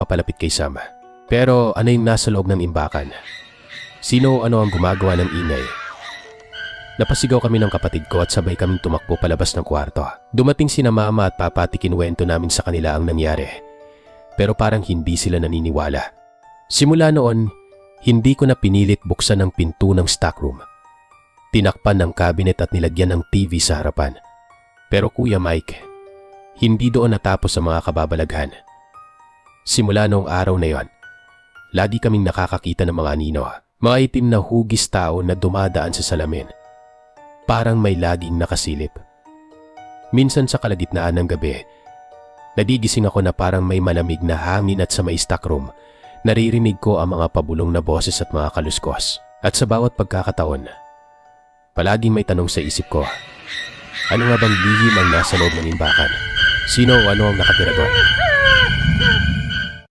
papalapit kay Sam. Pero ano yung nasa loob ng imbakan? Sino o ano ang gumagawa ng ingay? Napasigaw kami ng kapatid ko at sabay kaming tumakbo palabas ng kwarto. Dumating sina mama at papa at ikinuwento namin sa kanila ang nangyari. Pero parang hindi sila naniniwala. Simula noon, hindi ko na pinilit buksan ang pinto ng stockroom. Tinakpan ng cabinet at nilagyan ng TV sa harapan. Pero Kuya Mike, hindi doon natapos ang mga kababalaghan. Simula noong araw na yon, lagi kaming nakakakita ng mga anino. Mga itim na hugis tao na dumadaan sa salamin. Parang may laging nakasilip. Minsan sa kalagitnaan ng gabi, nagigising ako na parang may malamig na hangin at sa may stockroom, naririnig ko ang mga pabulong na boses at mga kaluskos. At sa bawat pagkakataon, palaging may tanong sa isip ko, ano nga bang lihim ang nasa loob ng imbakan? Sino o ano ang nakatira doon?